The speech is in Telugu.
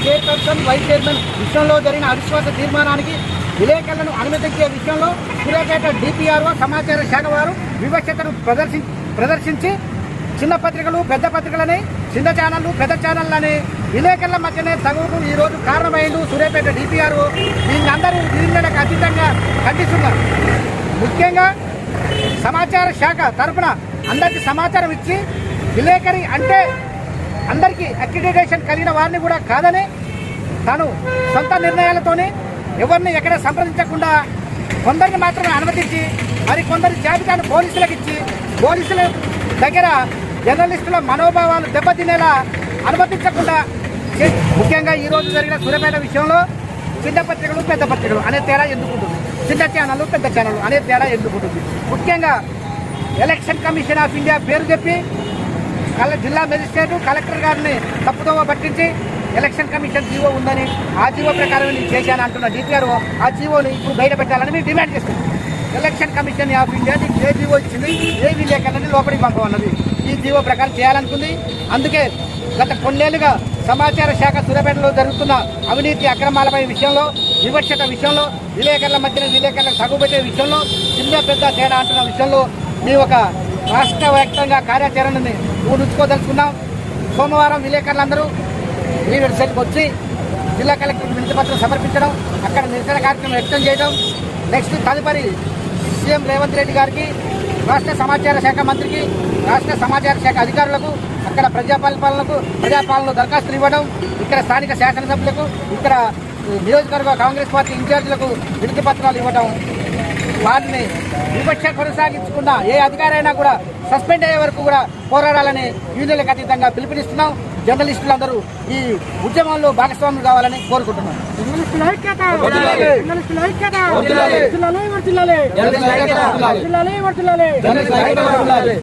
చైర్పర్సన్ వైస్ చైర్మన్ విషయంలో జరిగిన అవిశ్వాస తీర్మానానికి విలేకరులను అనుమతించే విషయంలో సూర్యాపేట డిపిఆర్ఓ సమాచార శాఖ వారు వివక్షతను ప్రదర్శించి చిన్న పత్రికలు పెద్ద పత్రికలని చిన్న ఛానళ్లు పెద్ద ఛానళ్ళని విలేకరుల మధ్యనే తగువుకు ఈరోజు కారణమైంది సూర్యాపేట డిపిఆర్ఓ. దీన్ని అందరూ వీళ్ళకు అతీతంగా ఖండిస్తున్నారు. ముఖ్యంగా సమాచార శాఖ తరఫున అందరికీ సమాచారం ఇచ్చి విలేకరి అంటే అందరికీ అక్రిడిటేషన్ కలిగిన వారిని కూడా కాదని తాను సొంత నిర్ణయాలతోనే ఎవరిని ఎక్కడ సంప్రదించకుండా కొందరిని మాత్రమే అనుమతించి మరి కొందరి జాబితాను పోలీసులకు ఇచ్చి పోలీసుల దగ్గర జర్నలిస్టుల మనోభావాలు దెబ్బతినేలా అనుమతించకుండా ముఖ్యంగా ఈరోజు జరిగిన సూర్యాపేట విషయంలో చిన్న పత్రికలు పెద్ద పత్రికలు అనే తేడా ఎందుకుంటుంది, చిన్న ఛానళ్ళు పెద్ద ఛానళ్ళు అనే తేడా ఎందుకుంటుంది. ముఖ్యంగా ఎలక్షన్ కమిషన్ ఆఫ్ ఇండియా పేరు చెప్పి జిల్లా మెజిస్ట్రేటు కలెక్టర్ గారిని తప్పుదోవ పట్టించి ఎలక్షన్ కమిషన్ జీవో ఉందని ఆ జీవో ప్రకారం నేను చేశాను అంటున్న డిపిఆర్ఓ ఆ జీవోని ఇప్పుడు బయట పెట్టాలని మేము డిమాండ్ చేస్తున్నాం. Election commission of India A GO ఇచ్చింది, ఏ విలేకరులని లోపలికి పంపమన్నది ఈ జీవో ప్రకారం చేయాలనుకుంది. అందుకే గత కొన్నేళ్లుగా సమాచార శాఖ సూర్యాపేటలో జరుగుతున్న అవినీతి అక్రమాలపై విషయంలో వివక్షత విషయంలో విలేకరుల మధ్యన విలేకరులకు తగ్గుపెట్టే విషయంలో చిన్న పెద్ద తేడా అంటున్న విషయంలో మేము ఒక రాష్ట్ర వ్యాప్తంగా కార్యాచరణని ఊహించుకోదలుచుకున్నాం. సోమవారం విలేకరులందరూ లీడర్ సెల్కి వచ్చి జిల్లా కలెక్టర్కి వినతి పత్రం సమర్పించడం, అక్కడ నిరసన కార్యక్రమం వ్యక్తం చేయడం, నెక్స్ట్ తదుపరి సీఎం రేవంత్ రెడ్డి గారికి, రాష్ట్ర సమాచార శాఖ మంత్రికి, రాష్ట్ర సమాచార శాఖ అధికారులకు, అక్కడ ప్రజాపాలనలో దరఖాస్తులు ఇవ్వడం, ఇక్కడ స్థానిక శాసనసభ్యులకు, ఇక్కడ నియోజకవర్గ కాంగ్రెస్ పార్టీ ఇన్ఛార్జీలకు వినతి పత్రాలు ఇవ్వడం, వారిని వివక్ష కొనసాగించుకున్న ఏ అధికారైనా కూడా సస్పెండ్ అయ్యే వరకు కూడా పోరాడాలని యూనియన్లకు అతీతంగా పిలుపునిస్తున్నాం. జర్నలిస్టులందరూ ఈ ఉద్యమంలో భాగస్వాములు కావాలని కోరుకుంటున్నాం.